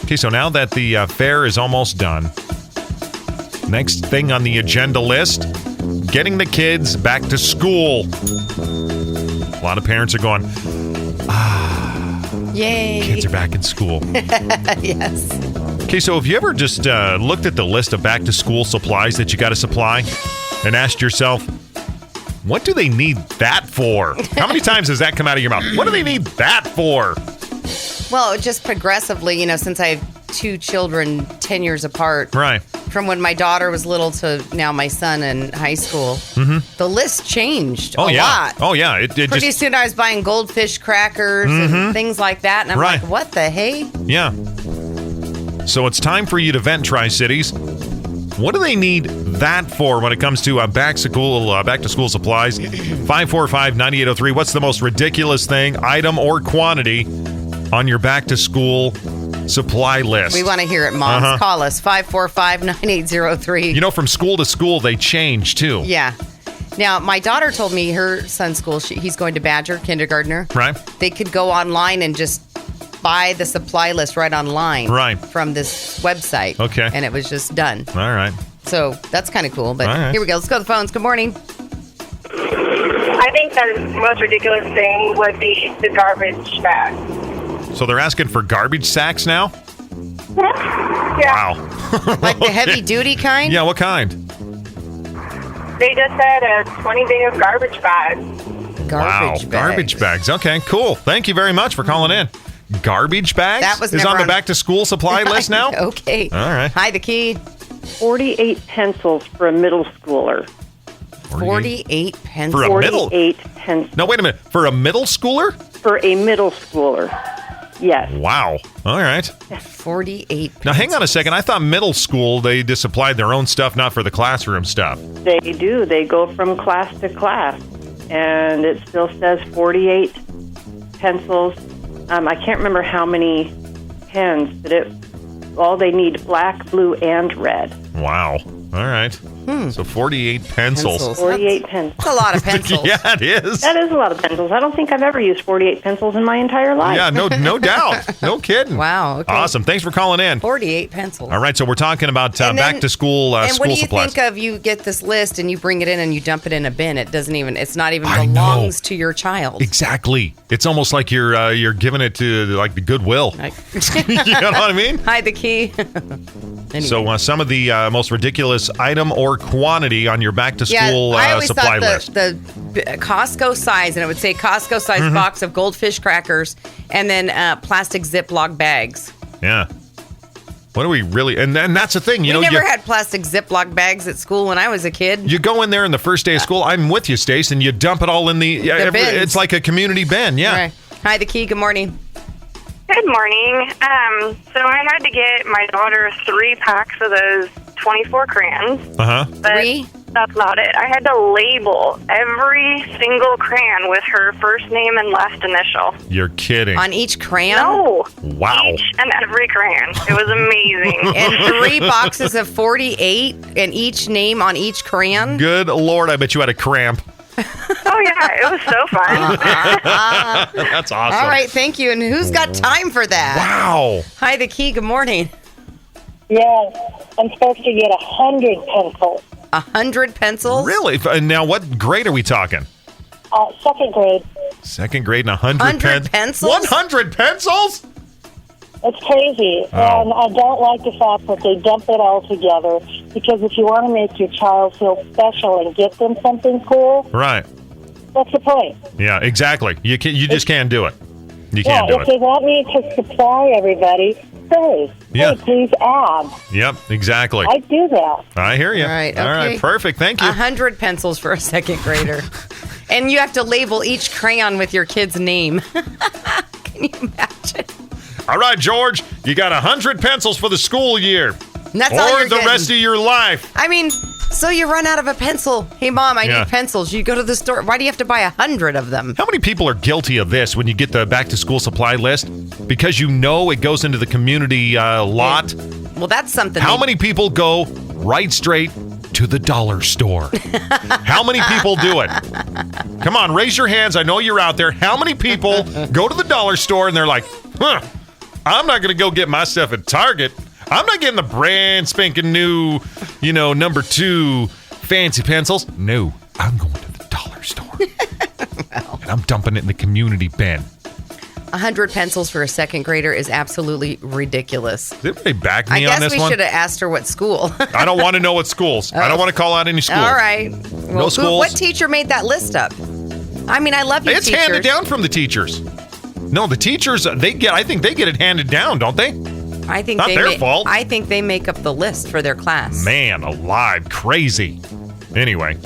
Okay, so now that the fair is almost done, next thing on the agenda list, getting the kids back to school. A lot of parents are going, yay. Kids are back in school. Yes. Okay, so have you ever just looked at the list of back-to-school supplies that you got to supply and asked yourself, what do they need that for? How many times has that come out of your mouth? What do they need that for? Well, just progressively, since I have 2 children 10 years apart. Right. From when my daughter was little to now my son in high school, the list changed a lot. Oh, yeah. It Pretty soon I was buying goldfish crackers and things like that. And I'm like, what the hey? Yeah. So it's time for you to vent, Tri-Cities. What do they need that for when it comes to back-to-school supplies? 545-9803. What's the most ridiculous thing, item or quantity, on your back-to-school supply list? We want to hear it, Moms. Call us, 545-9803. From school to school, they change, too. Yeah. Now, my daughter told me her son's school, he's going to Badger, kindergartner. Right. They could go online and just buy the supply list right online. Right. From this website. Okay. And it was just done. All right. So that's kind of cool. But right. Here we go. Let's go to the phones. Good morning. I think the most ridiculous thing would be the garbage bag. So they're asking for garbage sacks now? Yeah. Wow. Like the heavy-duty kind? Yeah, what kind? They just said a 20-bag garbage bag. Garbage bags. Garbage bags. Okay, cool. Thank you very much for calling in. Garbage bags That was is never on the on- back-to-school supply list now? Okay. All right. Hi, the key. 48 pencils for a middle schooler. 48 pencils. For a middle? 48 pencils No, wait a minute. For a middle schooler? for a middle schooler. Yes. Wow. All right. 48 pencils. Now, hang on a second. I thought middle school, they just supplied their own stuff, not for the classroom stuff. They do. They go from class to class. And it still says 48 pencils. I can't remember how many pens, but all they need black, blue, and red. Wow. All right. So 48 pencils. 48 pencils. That's a lot of pencils. Yeah, it is. That is a lot of pencils. I don't think I've ever used 48 pencils in my entire life. Yeah, no doubt. No kidding. Wow. Okay. Awesome. Thanks for calling in. 48 pencils. All right, so we're talking about And then- back-to-school and school what do you supplies. think of you get this list and you bring it in and you dump it in a bin? It's not even I know. belongs to your child. Exactly. It's almost like you're giving it to like the Goodwill. You know what I mean? Hi, the key. Anyway. So some of the most ridiculous item or quantity on your back-to-school I always supply thought list. the Costco size, and it would say Costco size Mm-hmm. box of goldfish crackers, and then plastic Ziploc bags. Yeah. What do we really? And that's the thing. We never had plastic Ziploc bags at school when I was a kid. You go in there in the first day of school. I'm with you, Stace, and you dump it all in the bins. It's like a community bin. Yeah. Right. Hi, the key. Good morning. Good morning. So I had to get my daughter 3 packs of those 24 crayons. Uh huh. But 3? That's not it. I had to label every single crayon with her first name and last initial. You're kidding. On each crayon? No. Wow. Each and every crayon. It was amazing. And 3 boxes of 48, and each name on each crayon? Good Lord, I bet you had a cramp. Oh, yeah. It was so fun. That's awesome. All right, thank you. And who's got time for that? Wow. Hi, the key. Good morning. Yes, I'm supposed to get 100 pencils. 100 pencils? Really? Now, what grade are we talking? Second grade. Second grade and 100 100 pencils? 100 pencils? It's crazy, Oh. and I don't like the fact that they dump it all together, because if you want to make your child feel special and get them something cool, Right. what's the point? Yeah, exactly. You just can't do it. You Yeah, can't do if they it. want me to supply everybody, say, Yeah. hey, please add. Yep, exactly. I do that. I hear you. All right, All right, okay. perfect. Thank you. 100 pencils for a second grader. And you have to label each crayon with your kid's name. Can you imagine? All right, George, you got 100 pencils for the school year. And that's all Or you're the getting. rest of your life. I mean, so you run out of a pencil. Hey, Mom, I Yeah. need pencils. You go to the store. Why do you have to buy 100 of them? How many people are guilty of this when you get the back-to-school supply list? Because you know it goes into the community lot. Well, that's something. How they- many people go right straight to the dollar store? How many people do it? Come on, raise your hands. I know you're out there. How many people go to the dollar store and they're like, I'm not going to go get my stuff at Target. I'm not getting the brand spanking new, number 2 fancy pencils. No, I'm going to the dollar store. And I'm dumping it in the community bin. 100 pencils for a second grader is absolutely ridiculous. Did anybody back me I on guess this we one? should have asked her what school. I don't want to know what schools. I don't want to call out any schools. All right. Well, schools. What teacher made that list up? I mean, I love you, It's teachers. handed down from the teachers. No, the teachers, I think they get it handed down, don't they? I think Not their fault. I think they make up the list for their class. Man alive, crazy. Anyway.